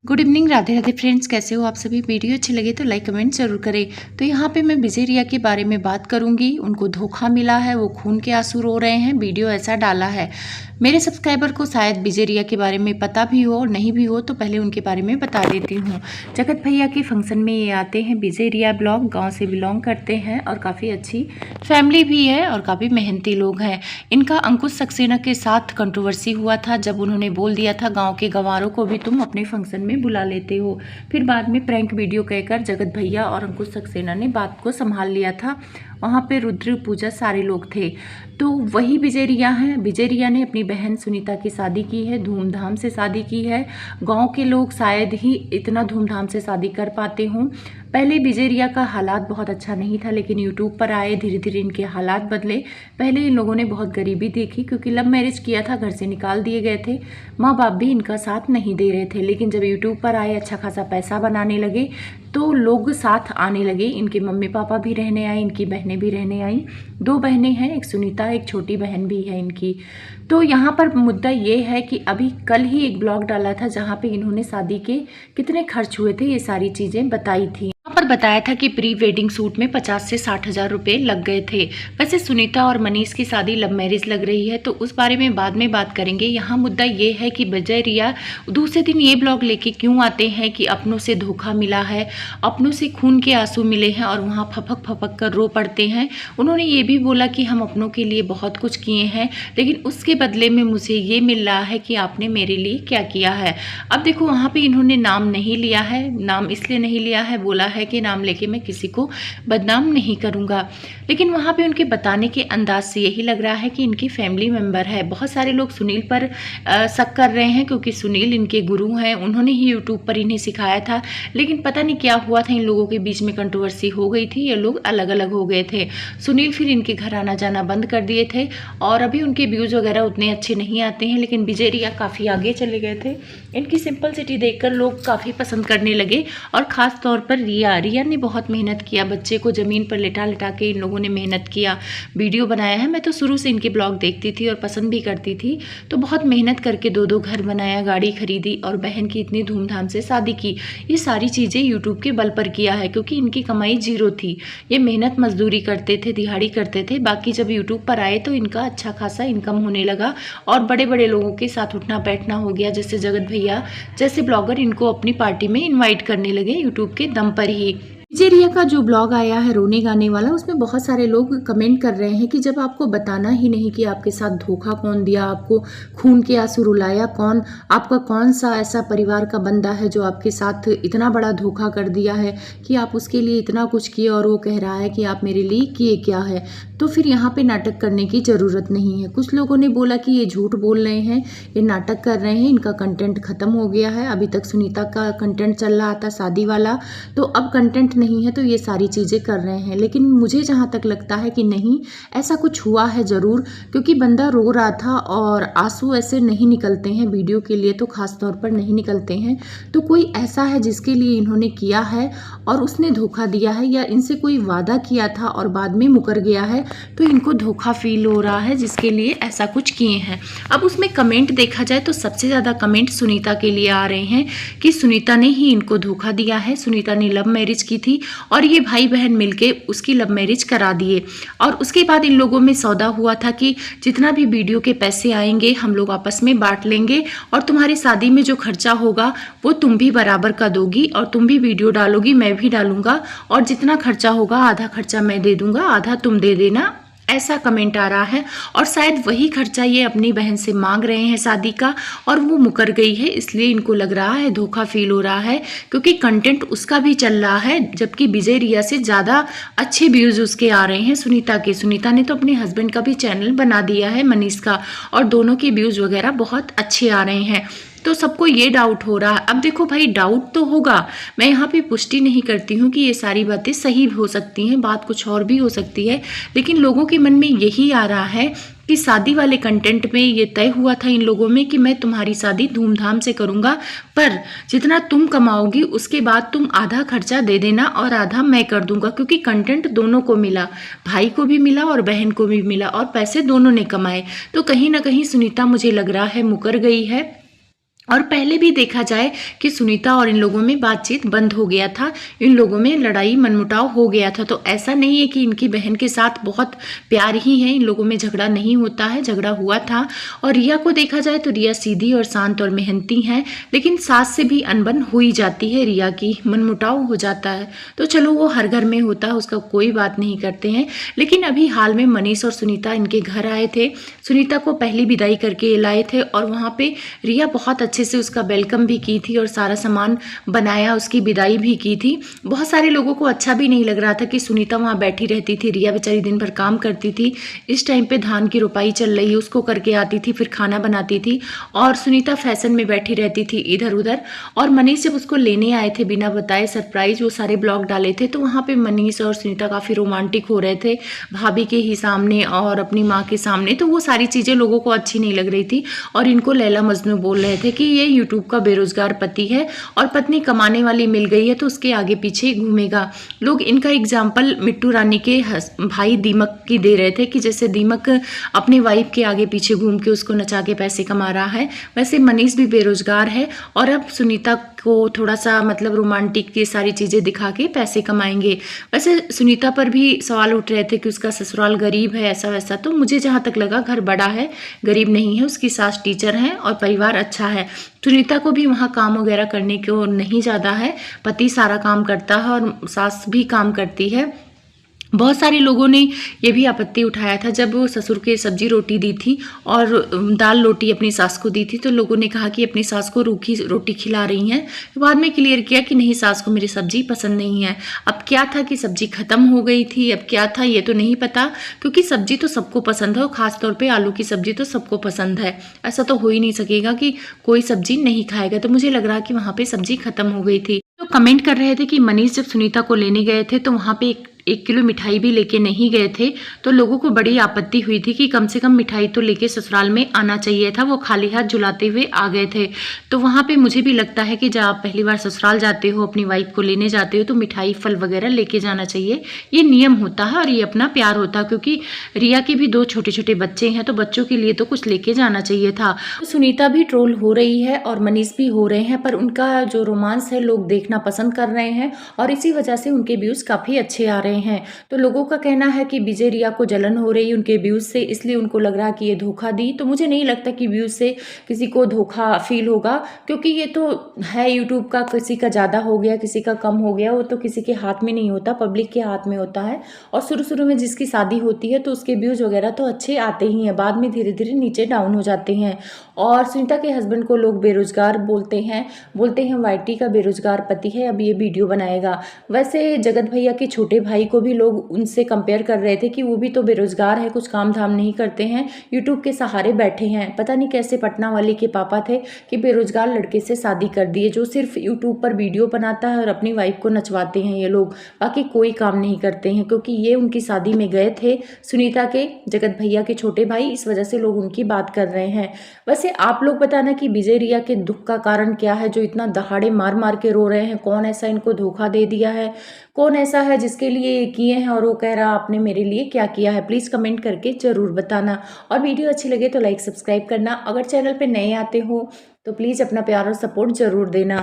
Good evening, Radhe Radhe friends. कैसे हो आप सभी? वीडियो अच्छी लगे तो लाइक कमेंट जरूर करें। तो यहाँ पे मैं विजय रिया के बारे में बात करूँगी। उनको धोखा मिला है, वो खून के आंसू रो रहे हैं, वीडियो ऐसा डाला है। मेरे सब्सक्राइबर को शायद विजय रिया के बारे में पता भी हो और नहीं भी हो, तो पहले उनके बारे में बता देती हूँ। जगत भैया के फंक्शन में ये आते हैं। विजय रिया ब्लॉग गाँव से बिलोंग करते हैं और काफ़ी अच्छी फैमिली भी है और काफ़ी मेहनती लोग हैं। इनका अंकुश सक्सेना के साथ कंट्रोवर्सी हुआ था जब उन्होंने बोल दिया था गाँव के गंवारों को भी तुम अपने फंक्शन में बुला लेते हो। फिर बाद में प्रैंक वीडियो कहकर जगत भैया और अंकुश सक्सेना ने बात को संभाल लिया था। वहाँ पे रुद्र पूजा सारे लोग थे। तो वही विजय रिया हैं। विजय रिया ने अपनी बहन सुनीता की शादी की है, धूमधाम से शादी की है। गांव के लोग शायद ही इतना धूमधाम से शादी कर पाते हों। पहले विजय रिया का हालात बहुत अच्छा नहीं था, लेकिन यूट्यूब पर आए धीरे धीरे इनके हालात बदले। पहले इन लोगों ने बहुत गरीबी देखी क्योंकि लव मैरिज किया था, घर से निकाल दिए गए थे, माँ बाप भी इनका साथ नहीं दे रहे थे। लेकिन जब यूट्यूब पर आए, अच्छा खासा पैसा बनाने लगे, तो लोग साथ आने लगे। इनके मम्मी पापा भी रहने आए, इनकी बहनें भी रहने आई। 2 बहनें हैं, एक सुनीता, एक छोटी बहन भी है इनकी। तो यहाँ पर मुद्दा ये है कि अभी कल ही एक ब्लॉग डाला था जहाँ पे इन्होंने शादी के कितने खर्च हुए थे ये सारी चीज़ें बताई थी। यहाँ पर बताया था कि प्री वेडिंग सूट में 50 से 60 हज़ार रुपये लग गए थे। वैसे सुनीता और मनीष की शादी लव मैरिज लग रही है, तो उस बारे में बाद में बात करेंगे। यहाँ मुद्दा ये है कि विजय रिया दूसरे दिन ये ब्लॉग लेके क्यों आते हैं कि अपनों से धोखा मिला है, अपनों से खून के आंसू मिले हैं और वहाँ फपक फपक कर रो पड़ते हैं। उन्होंने ये भी बोला कि हम अपनों के लिए बहुत कुछ किए हैं, लेकिन उसके बदले में मुझे ये मिल रहा है कि आपने मेरे लिए क्या किया है। अब देखो, वहाँ पे इन्होंने नाम नहीं लिया है। नाम इसलिए नहीं लिया है, बोला है कि नाम लेके मैं किसी को बदनाम नहीं करूँगा, लेकिन वहाँ पे उनके बताने के अंदाज से यही लग रहा है कि इनकी फैमिली मेम्बर है। बहुत सारे लोग सुनील पर शक कर रहे हैं क्योंकि सुनील इनके गुरु हैं, उन्होंने ही यूट्यूब पर इन्हें सिखाया था। लेकिन पता नहीं क्या हुआ था, इन लोगों के बीच में कंट्रोवर्सी हो गई थी, ये लोग अलग अलग हो गए थे। सुनील फिर इनके घर आना जाना बंद कर दिए थे और अभी उनके व्यूज़ वगैरह उतने अच्छे नहीं आते हैं। लेकिन विजय रिया काफ़ी आगे चले गए थे। इनकी सिंपलिसिटी देखकर लोग काफ़ी पसंद करने लगे और ख़ास तौर पर रिया ने बहुत मेहनत किया। बच्चे को ज़मीन पर लेटा लेटा के इन लोगों ने मेहनत किया, वीडियो बनाया है। मैं तो शुरू से इनके ब्लॉग देखती थी और पसंद भी करती थी। तो बहुत मेहनत करके 2-2 घर बनाया, गाड़ी खरीदी और बहन की इतनी धूमधाम से शादी की। ये सारी चीज़ें यूट्यूब के बल पर किया है क्योंकि इनकी कमाई जीरो थी। ये मेहनत मजदूरी करते थे, दिहाड़ी करते थे। बाकी जब यूट्यूब पर आए तो इनका अच्छा खासा इनकम होने लगा और बड़े बड़े लोगों के साथ उठना बैठना हो गया। जैसे जगत भैया जैसे ब्लॉगर इनको अपनी पार्टी में इन्वाइट करने लगे यूट्यूब के दम पर ही। विजय रिया का जो ब्लॉग आया है रोने गाने वाला, उसमें बहुत सारे लोग कमेंट कर रहे हैं कि जब आपको बताना ही नहीं कि आपके साथ धोखा कौन दिया, आपको खून के आंसू रुलाया कौन, आपका कौन सा ऐसा परिवार का बंदा है जो आपके साथ इतना बड़ा धोखा कर दिया है कि आप उसके लिए इतना कुछ किए और वो कह रहा है कि आप मेरे लिए किए क्या है, तो फिर यहाँ पे नाटक करने की ज़रूरत नहीं है। कुछ लोगों ने बोला कि ये झूठ बोल रहे हैं, ये नाटक कर रहे हैं, इनका कंटेंट ख़त्म हो गया है। अभी तक सुनीता का कंटेंट चल रहा था शादी वाला, तो अब कंटेंट नहीं है तो ये सारी चीज़ें कर रहे हैं। लेकिन मुझे जहाँ तक लगता है कि नहीं, ऐसा कुछ हुआ है ज़रूर, क्योंकि बंदा रो रहा था और आंसू ऐसे नहीं निकलते हैं, वीडियो के लिए तो ख़ास तौर पर नहीं निकलते हैं। तो कोई ऐसा है जिसके लिए इन्होंने किया है और उसने धोखा दिया है, या इनसे कोई वादा किया था और बाद में मुकर गया है, तो इनको धोखा फील हो रहा है जिसके लिए ऐसा कुछ किए हैं। अब उसमें कमेंट देखा जाए तो सबसे ज़्यादा कमेंट सुनीता के लिए आ रहे हैं कि सुनीता ने ही इनको धोखा दिया है। सुनीता ने लव मैरिज की थी और ये भाई बहन मिलके उसकी लव मैरिज करा दिए और उसके बाद इन लोगों में सौदा हुआ था कि जितना भी वीडियो के पैसे आएंगे हम लोग आपस में बांट लेंगे और तुम्हारी शादी में जो खर्चा होगा वो तुम भी बराबर का दोगी और तुम भी वीडियो डालोगी, मैं भी डालूंगा, और जितना खर्चा होगा आधा खर्चा मैं दे दूंगा, आधा तुम दे देना। ऐसा कमेंट आ रहा है और शायद वही खर्चा ये अपनी बहन से मांग रहे हैं शादी का और वो मुकर गई है, इसलिए इनको लग रहा है धोखा फील हो रहा है क्योंकि कंटेंट उसका भी चल रहा है, जबकि विजय रिया से ज़्यादा अच्छे व्यूज़ उसके आ रहे हैं सुनीता के। सुनीता ने तो अपने हस्बैंड का भी चैनल बना दिया है, मनीष का, और दोनों के व्यूज़ वगैरह बहुत अच्छे आ रहे हैं। तो सबको ये डाउट हो रहा है। अब देखो भाई, डाउट तो होगा, मैं यहाँ पे पुष्टि नहीं करती हूँ कि ये सारी बातें सही हो सकती हैं, बात कुछ और भी हो सकती है, लेकिन लोगों के मन में यही आ रहा है कि शादी वाले कंटेंट में ये तय हुआ था इन लोगों में कि मैं तुम्हारी शादी धूमधाम से करूँगा, पर जितना तुम कमाओगी उसके बाद तुम आधा खर्चा दे देना और आधा मैं कर दूंगा, क्योंकि कंटेंट दोनों को मिला, भाई को भी मिला और बहन को भी मिला और पैसे दोनों ने कमाए। तो कहीं ना कहीं सुनीता मुझे लग रहा है मुकर गई है और पहले भी देखा जाए कि सुनीता और इन लोगों में बातचीत बंद हो गया था, इन लोगों में लड़ाई मनमुटाव हो गया था। तो ऐसा नहीं है कि इनकी बहन के साथ बहुत प्यार ही है, इन लोगों में झगड़ा नहीं होता है, झगड़ा हुआ था। और रिया को देखा जाए तो रिया सीधी और शांत और मेहनती है, लेकिन सास से भी अनबन हो ही जाती है रिया की, मनमुटाव हो जाता है। तो चलो वो हर घर में होता है, उसका कोई बात नहीं करते हैं। लेकिन अभी हाल में मनीष और सुनीता इनके घर आए थे, सुनीता को पहली विदाई करके लाए थे और वहाँ पे रिया बहुत अच्छे से उसका वेलकम भी की थी और सारा सामान बनाया, उसकी विदाई भी की थी। बहुत सारे लोगों को अच्छा भी नहीं लग रहा था कि सुनीता वहाँ बैठी रहती थी, रिया बेचारी दिन भर काम करती थी, इस टाइम पे धान की रोपाई चल रही है, उसको करके आती थी, फिर खाना बनाती थी, और सुनीता फैशन में बैठी रहती थी इधर उधर। और मनीष जब उसको लेने आए थे बिना बताए सरप्राइज, वो सारे ब्लॉग डाले थे, तो वहाँ पे मनीष और सुनीता काफ़ी रोमांटिक हो रहे थे भाभी के ही सामने और अपनी माँ के सामने। तो वो सारी चीज़ें लोगों को अच्छी नहीं लग रही थी और इनको लैला मजनू बोल रहे थे कि ये यूट्यूब का बेरोजगार पति है और पत्नी कमाने वाली मिल गई है तो उसके आगे पीछे घूमेगा। लोग इनका एग्जाम्पल मिट्टू रानी के भाई दीमक की दे रहे थे कि जैसे दीमक अपनी वाइफ के आगे पीछे घूम के उसको नचा के पैसे कमा रहा है, वैसे मनीष भी बेरोजगार है और अब सुनीता को थोड़ा सा मतलब रोमांटिक ये सारी चीज़ें दिखा के पैसे कमाएंगे। वैसे सुनीता पर भी सवाल उठ रहे थे कि उसका ससुराल गरीब है ऐसा वैसा, तो मुझे जहाँ तक लगा घर बड़ा है, गरीब नहीं है, उसकी सास टीचर है और परिवार अच्छा है। सुनीता को भी वहाँ काम वगैरह करने को नहीं ज़्यादा है, पति सारा काम करता है और सास भी काम करती है। बहुत सारे लोगों ने ये भी आपत्ति उठाया था जब वो ससुर के सब्जी रोटी दी थी और दाल रोटी अपनी सास को दी थी, तो लोगों ने कहा कि अपनी सास को रूखी रोटी खिला रही हैं। बाद में क्लियर किया कि नहीं, सास को मेरी सब्जी पसंद नहीं है। अब क्या था कि सब्जी खत्म हो गई थी, अब क्या था ये तो नहीं पता, क्योंकि सब्जी तो सबको पसंद है और ख़ासतौर पर आलू की सब्जी तो सबको पसंद है, ऐसा तो हो ही नहीं सकेगा कि कोई सब्जी नहीं खाएगा। तो मुझे लग रहा कि वहाँ पर सब्जी खत्म हो गई थी। तो कमेंट कर रहे थे कि मनीष जब सुनीता को लेने गए थे तो वहाँ पे 1 किलो मिठाई भी लेके नहीं गए थे, तो लोगों को बड़ी आपत्ति हुई थी कि कम से कम मिठाई तो लेके ससुराल में आना चाहिए था, वो खाली हाथ झुलाते हुए आ गए थे। तो वहाँ पे मुझे भी लगता है कि जब आप पहली बार ससुराल जाते हो, अपनी वाइफ को लेने जाते हो, तो मिठाई फल वगैरह लेके जाना चाहिए, ये नियम होता है और ये अपना प्यार होता है। क्योंकि रिया के भी 2 छोटे छोटे बच्चे हैं, तो बच्चों के लिए तो कुछ लेके जाना चाहिए था। सुनीता भी ट्रोल हो रही है और मनीष भी हो रहे हैं, पर उनका जो रोमांस है लोग देखना पसंद कर रहे हैं और इसी वजह से उनके व्यूज़ काफ़ी अच्छे आ रहे हैं। तो लोगों का कहना है कि विजय रिया को जलन हो रही उनके व्यूज़ से, इसलिए उनको लग रहा कि ये धोखा दी। तो मुझे नहीं लगता कि व्यूज़ से किसी को धोखा फील होगा, क्योंकि ये तो है यूट्यूब का, किसी का ज़्यादा हो गया किसी का कम हो गया, वो तो किसी के हाथ में नहीं होता, पब्लिक के हाथ में होता है। और शुरू शुरू में जिसकी शादी होती है तो उसके व्यूज़ वगैरह तो अच्छे आते ही हैं, बाद में धीरे धीरे नीचे डाउन हो जाते हैं। और सुनीता के हस्बैंड को लोग बेरोजगार बोलते हैं वाईटी का बेरोजगार पति है, अब ये वीडियो बनाएगा। वैसे जगत भैया के छोटे भाई को भी लोग उनसे कंपेयर कर रहे थे कि वो भी तो बेरोजगार है, कुछ काम धाम नहीं करते हैं, यूट्यूब के सहारे बैठे हैं। पता नहीं कैसे पटना वाले के पापा थे कि बेरोजगार लड़के से शादी कर दिए, जो सिर्फ यूट्यूब पर वीडियो बनाता है और अपनी वाइफ को नचवाते हैं ये लोग, बाकी कोई काम नहीं करते हैं। क्योंकि ये उनकी शादी में गए थे सुनीता के जगत भैया के छोटे भाई, इस वजह से लोग उनकी बात कर रहे हैं। वैसे आप लोग बताना कि विजय रिया के दुख का कारण क्या है, जो इतना दहाड़े मार मार के रो रहे हैं। कौन ऐसा इनको धोखा दे दिया है, कौन ऐसा है जिसके लिए ये किए हैं और वो कह रहा आपने मेरे लिए क्या किया है। प्लीज़ कमेंट करके ज़रूर बताना और वीडियो अच्छी लगे तो लाइक सब्सक्राइब करना। अगर चैनल पे नए आते हो तो प्लीज़ अपना प्यार और सपोर्ट ज़रूर देना।